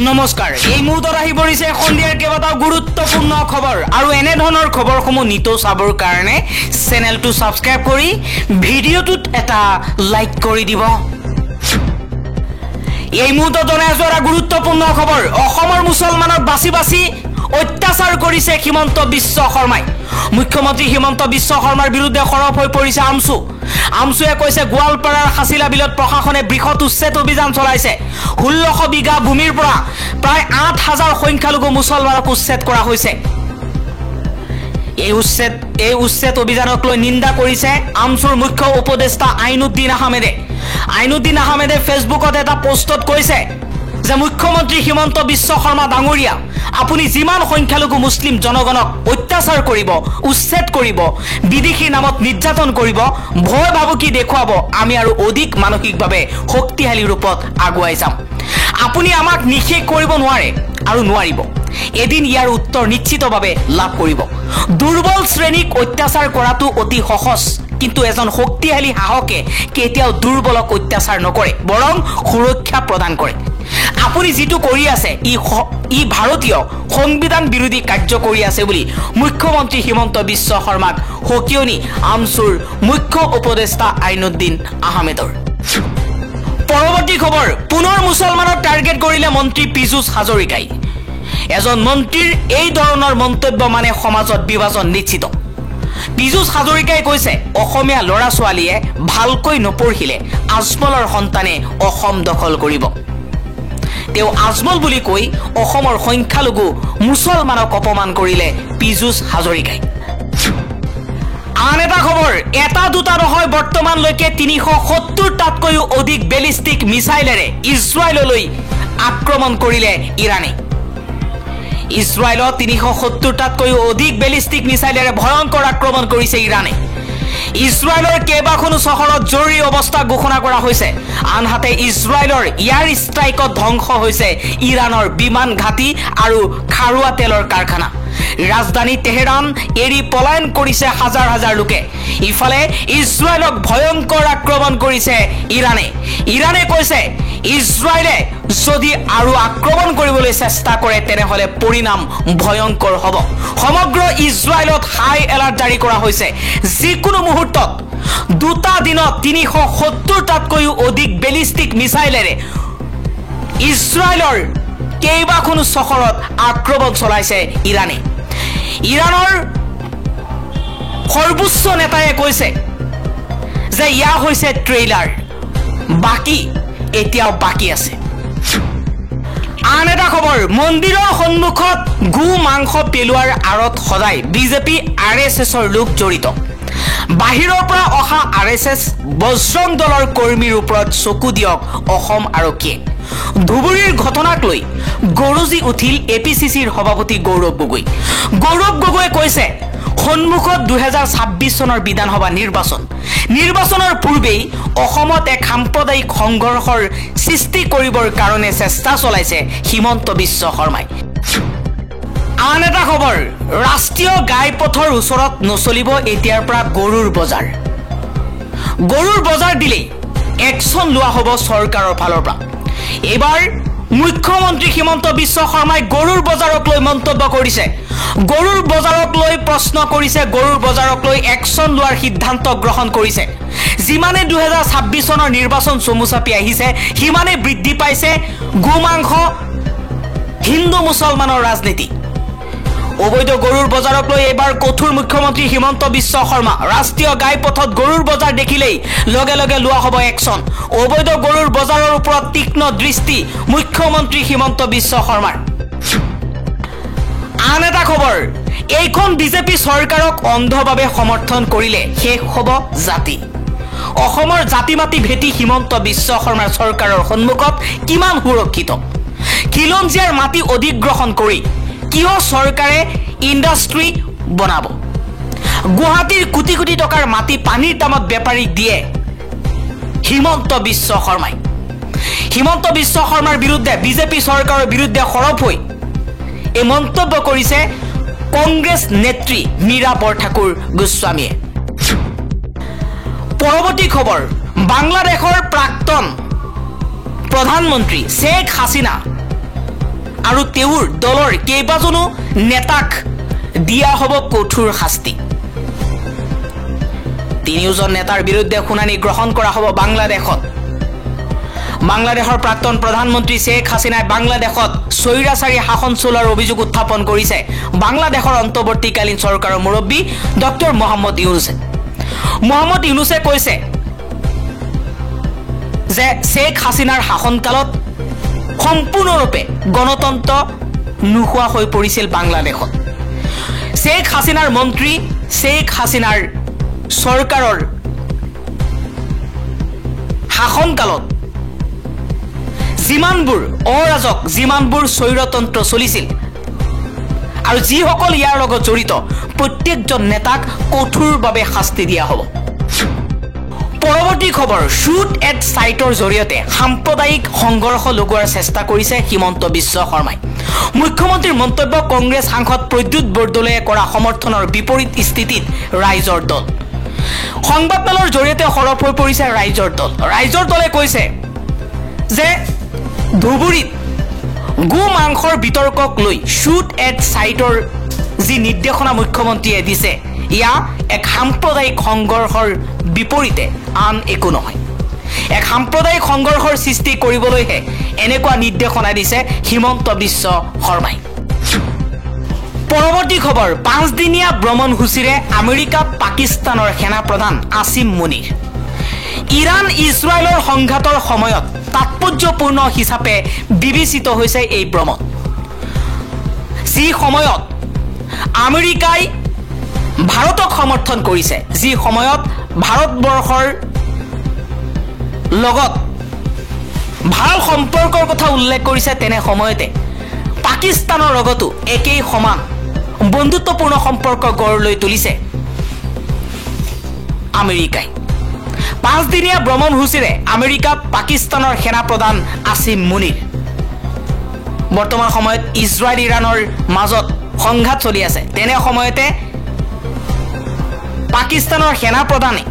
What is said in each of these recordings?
নমস্কাৰ এই মুহূৰ্তত আহি পৰিছে সন্ধিয়াৰ কেইবাটাও গুৰুত্বপূৰ্ণ খবৰ আৰু এনে ধৰণৰ খবৰসমূহ নিতৌ চাবৰ কাৰণে চেনেলটো সাবস্ক্ৰাইব কৰি ভিডিঅ'টোত এটা লাইক কৰি দিব এই মুহূৰ্তত জনাই আছো এটা গুৰুত্বপূৰ্ণ খবৰ অসমৰ মুছলমানক বাছি অত্যাচাৰ কৰিছে হিমন্ত বিশ্ব শৰ্মাই মুখ্যমন্ত্ৰী হিমন্ত বিশ্ব শৰ্মাৰ বিৰুদ্ধে খৰব হৈ পৰিছে আমচুৱে কৈছে গোৱালপাৰাৰ হাছিলা বিলত প্ৰশাসনে বৃহৎ উচ্ছেদ অভিযান চলাইছে 1600 বিঘা ভূমিৰ পৰা প্ৰায় 8000 সংখ্যালঘু মুছলমানক উচ্ছেদ কৰা হৈছে এই উচ্ছেদ অভিযানক লৈ নিন্দা কৰিছে আমচুৰ মুখ্য উপদেষ্টা আইনুদ্দিন আহমেদে ফেসবুকত এটা পোষ্টত কৈছে যে মুখ্যমন্ত্ৰী হিমন্ত বিশ্ব শৰ্মা ডাঙৰীয়া আপুনি যিমান সংখ্যালঘু মুছলিম জনগণক অত্যাচাৰ কৰিব উচ্ছেদ কৰিব বিদেশী নামত নিৰ্যাতন কৰিব ভয় ভাবুকি দেখুৱাব আমি আৰু অধিক মানসিকভাৱে শক্তিশালী ৰূপত আগুৱাই যাম আপুনি আমাক নিষেধ কৰিব নোৱাৰে আৰু নোৱাৰিব এদিন ইয়াৰ উত্তৰ নিশ্চিতভাৱে লাভ কৰিব দুৰ্বল শ্ৰেণীক অত্যাচাৰ কৰাটো অতি সহজ কিন্তু এজন শক্তিশালী সাহকে কেতিয়াও দুৰ্বলক অত্যাচাৰ নকৰে বৰং সুৰক্ষা প্ৰদান কৰে আপুনি যেটো কৰি আছে ই ভাৰতীয় সংবিধান বিৰোধী কাৰ্য কৰি আছে বুলি মুখ্যমন্ত্ৰী হিমন্ত বিশ্ব শৰ্মাক হকিয়নি আমচুৰ মুখ্য উপদেষ্টা আইনুদ্দিন আহমেদৰ পৰৱৰ্তী খবৰ পুনৰ মুছলমানক টাৰ্গেট কৰিলে মন্ত্ৰী পীযুষ হাজৰিকাই এজন মন্ত্ৰীৰ এই ধৰণৰ মন্তব্য মানে সমাজত বিভাজন নিশ্চিত পীযুষ হাজৰিকাই কৈছে অসমীয়া ল'ৰা ছোৱালীয়ে ভালকৈ নপঢ়িলে আজমলৰ সন্তানে অসম দখল কৰিব তেও আজমল বুলি কৈ অসমৰ সংখ্যালঘু মুছলমানক অপমান কৰিলে পীযুষ হাজৰিকাই আন এটা খবৰ এটা দুটা নহয় বৰ্তমানলৈকে 370 টাতকৈও অধিক বেলিষ্টিক মিছাইলেৰে ইজৰাইললৈ আক্ৰমণ কৰিলে ইৰাণে ইজৰাইলত 370 টাতকৈও অধিক বেলিষ্টিক মিছাইলেৰে ভয়ংকৰ আক্ৰমণ কৰিছে ইৰাণে ইজৰাইলৰ কেইবাখনো চহৰত জৰুৰী অৱস্থা ঘোষণা কৰা হৈছে আনহাতে ইজৰাইলৰ ইয়াৰ ষ্ট্ৰাইকত ধ্বংস হৈছে ইৰাণৰ বিমান ঘাটি আৰু খাৰুৱা তেলৰ কাৰখানা ৰাজধানী তেহৰান এৰি পলায়ন কৰিছে হাজাৰ লোকে ইফালে ইজৰাইলক ভয়ংকৰ আক্ৰমণ কৰিছে ইৰাণে কৈছে ইজৰাইলে যদি আৰু আক্ৰমণ কৰিবলৈ চেষ্টা কৰে তেনেহলে পৰিণাম ভয়ংকৰ হ'ব সমগ্ৰ ইজৰাইলত হাই এলাৰ্ট জাৰি কৰা হৈছে যিকোনো মুহূৰ্তত দুটা দিনত 370 টাতকৈও অধিক বেলিষ্টিক মিছাইলেৰে ইজৰাইলৰ কেইবাখনো চহৰত আক্ৰমণ চলাইছে ইৰাণৰ সৰ্বোচ্চ নেতাই কৈছে যে ইয়া হৈছে ট্ৰেইলাৰ বাকি এতিয়াও বাকি আছে আন এটা খবৰ মন্দিৰৰ সন্মুখত গু মাংস পেলোৱাৰ আৰত সদায় বিজেপি আৰএছএছৰ লোক জড়িত বাহিৰৰ পৰা অহা আৰএছএছ বজৰং দলৰ কৰ্মীৰ ওপৰত চকু দিয়ক অসম আৰক্ষীয়ে ধুবুৰীৰ ঘটনাক লৈ গৰজি উঠিল এপিচিচিৰ সভাপতি গৌৰৱ গগৈয়ে কৈছে সন্মুখত 2026 চনৰ বিধানসভা নিৰ্বাচনৰ পূৰ্বেই অসমত এক সাম্প্ৰদায়িক সংঘৰ্ষৰ সৃষ্টি কৰিবৰ কাৰণে চেষ্টা চলাইছে হিমন্ত বিশ্ব শৰ্মাই আন এটা খবৰ ৰাষ্ট্ৰীয় গাইপথৰ ওচৰত নচলিব এতিয়াৰ পৰা গৰুৰ বজাৰ দিলেই একশন লোৱা হ'ব চৰকাৰৰ ফালৰ পৰা এবাৰ মুখ্যমন্ত্ৰী হিমন্ত বিশ্ব শৰ্মাই গৰুৰ বজাৰক লৈ মন্তব্য কৰিছে গৰুৰ বজাৰক লৈ প্ৰশ্ন কৰিছে গৰুৰ বজাৰক লৈ একশন লোৱাৰ সিদ্ধান্ত গ্ৰহণ কৰিছে যিমানে 2026 চনৰ নিৰ্বাচন চমু চাপি আহিছে সিমানে বৃদ্ধি পাইছে গোমাংস হিন্দু মুছলমানৰ ৰাজনীতি অবৈধ গৰুৰ বজাৰক লৈ এবাৰ কঠোৰ মুখ্যমন্ত্ৰী হিমন্ত বিশ্ব শৰ্মা ৰাষ্ট্ৰীয় গাইপথত গৰুৰ বজাৰ দেখিলেই লগে লোৱা হ'ব একশন অবৈধ গৰুৰ বজাৰৰ ওপৰত তীক্ষ্ণ দৃষ্টি মুখ্যমন্ত্ৰী হিমন্ত বিশ্ব শৰ্মাৰ আন এটা খবৰ এইখন বিজেপি চৰকাৰক অন্ধভাৱে সমৰ্থন কৰিলে শেষ হ'ব জাতি অসমৰ জাতি মাটি ভেটি হিমন্ত বিশ্ব শৰ্মাৰ চৰকাৰৰ সন্মুখত কিমান সুৰক্ষিত খিলঞ্জীয়াৰ মাটি অধিগ্ৰহণ কৰি কিয় চৰকাৰে ইণ্ডাষ্ট্ৰি বনাব গুৱাহাটীৰ কোটি টকাৰ মাটি পানীৰ দামত বেপাৰীক দিয়ে হিমন্ত বিশ্ব শৰ্মাৰ বিৰুদ্ধে বিজেপি চৰকাৰৰ বিৰুদ্ধে খৰব হৈ এই মন্তব্য কৰিছে কংগ্ৰেছ নেত্ৰী মীৰা বৰঠাকুৰ গোস্বামীয়ে পৰৱৰ্তী খবৰ বাংলাদেশৰ প্ৰাক্তন প্ৰধানমন্ত্ৰী শেখ হাছিনা আৰু তেওঁৰ দলৰ কেইবাজনো নেতাক দিয়া হ'ব কঠোৰ শাস্তি। তিনিওজন নেতাৰ বিৰুদ্ধে শুনানি গ্ৰহণ কৰা হ'ব বাংলাদেশত। বাংলাদেশৰ প্ৰাক্তন প্ৰধানমন্ত্ৰী শ্বেখ হাছিনাই বাংলাদেশত স্বৈৰাচাৰী শাসন চলোৱাৰ অভিযোগ উত্থাপন কৰিছে বাংলাদেশৰ অন্তৰ্বৰ্তীকালীন চৰকাৰৰ মুৰব্বী ডক্টৰ মহম্মদ ইউনুছে। মহম্মদ ইউনুছে কৈছে যে শ্বেখ হাছিনাৰ শাসনকালত সম্পূৰ্ণৰূপে গণতন্ত্ৰ নোহোৱা হৈ পৰিছিল বাংলাদেশত। শ্বেখ হাছিনাৰ মন্ত্ৰী, শ্বেখ হাছিনাৰ চৰকাৰৰ শাসনকালত যিমানবোৰ অৰাজক, যিমানবোৰ স্বৈৰতন্ত্ৰ চলিছিল আৰু যিসকল ইয়াৰ লগত জড়িত প্ৰত্যেকজন নেতাক কঠোৰভাৱে শাস্তি দিয়া হ'ব। পৰৱৰ্তী খবৰ, শ্বুট এট ছাইটৰ জৰিয়তে সাম্প্ৰদায়িক সংঘৰ্ষ লগোৱাৰ চেষ্টা কৰিছে হিমন্ত বিশ্ব শৰ্মাই। মুখ্যমন্ত্ৰীৰ মন্তব্য কংগ্ৰেছ সাংসদ প্ৰদ্যুৎ বৰদলৈয়ে কৰা সমৰ্থনৰ বিপৰীত স্থিতিত ৰাইজৰ দল। সংবাদমেলৰ জৰিয়তে সৰব হৈ পৰিছে ৰাইজৰ দল। ৰাইজৰ দলে কৈছে যে ধুবুৰীত গো মাংসৰ বিতৰ্কক লৈ শ্বুট এট ছাইটৰ যি নিৰ্দেশনা মুখ্যমন্ত্ৰীয়ে দিছে, ইয়া এক সাম্প্ৰদায়িক সংঘৰ্ষৰ বিপৰীতে আন একো নহয়। এক সাম্প্ৰদায়িক সংঘৰ্ষৰ সৃষ্টি কৰিবলৈহে এনেকুৱা নিৰ্দেশনা দিছে হিমন্ত বিশ্ব শৰ্মাই। পৰৱৰ্তী খবৰ, 5দিনীয়া ভ্ৰমণসূচীৰে আমেৰিকাত পাকিস্তানৰ সেনাপ্ৰধান আসিম মুনিৰ। ইৰাণ ইজৰাইলৰ সংঘাতৰ সময়ত তাৎপৰ্যপূৰ্ণ হিচাপে বিবেচিত হৈছে এই ভ্ৰমণ, যি সময়ত আমেৰিকাই ভাৰতক সমৰ্থন কৰিছে, যি সময়ত ভাৰতবৰ্ষৰ লগত ভাল সম্পৰ্কৰ কথা উল্লেখ কৰিছে, তেনে সময়তে পাকিস্তানৰ লগতো একেই সমান বন্ধুত্বপূৰ্ণ সম্পৰ্ক গঢ় লৈ তুলিছে আমেৰিকাই। 5দিনীয়া ভ্ৰমণসূচীৰে আমেৰিকাত পাকিস্তানৰ সেনাপ্ৰধান আসিম মুনিৰ। বৰ্তমান সময়ত ইজৰাইল ইৰাণৰ মাজত সংঘাত চলি আছে, তেনে সময়তে পাকিস্তানৰ সেনাপ্ৰধানে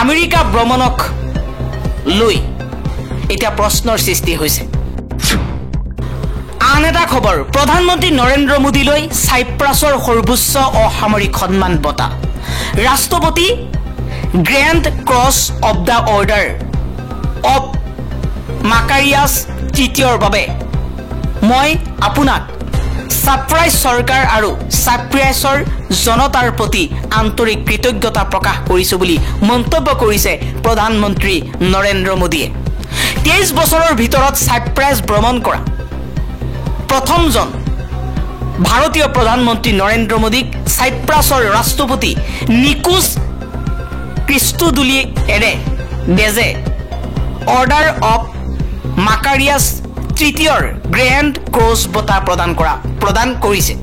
আমেৰিকা ভ্ৰমণক লৈ এতিয়া প্ৰশ্নৰ সৃষ্টি হৈছে। আন এটা খবৰ, প্ৰধানমন্ত্ৰী নৰেন্দ্ৰ মোদীলৈ ছাইপ্ৰাছৰ সৰ্বোচ্চ অসামৰিক সন্মান বঁটা। ৰাষ্ট্ৰপতি grand cross of the order of Makarios তৃতীয়ৰ বাবে মই আপোনাক ছাইপ্ৰাছ চৰকাৰ আৰু ছাইপ্ৰাছৰ জনতাৰ প্ৰতি আন্তৰিক কৃতজ্ঞতা প্ৰকাশ কৰিছো বুলি মন্তব্য কৰিছে প্ৰধানমন্ত্ৰী নৰেন্দ্ৰ মোদীয়ে। 23 বছৰৰ ভিতৰত ছাইপ্ৰাছ ভ্ৰমণ কৰা প্ৰথমজন ভাৰতীয় প্ৰধানমন্ত্ৰী নৰেন্দ্ৰ মোদীক ছাইপ্ৰাছৰ ৰাষ্ট্ৰপতি নিকোছ ক্ৰিষ্টোডুলিয়েৰে বেজে order of Makarios তৃতীয়ৰ grand cross বঁটা প্ৰদান কৰিছে।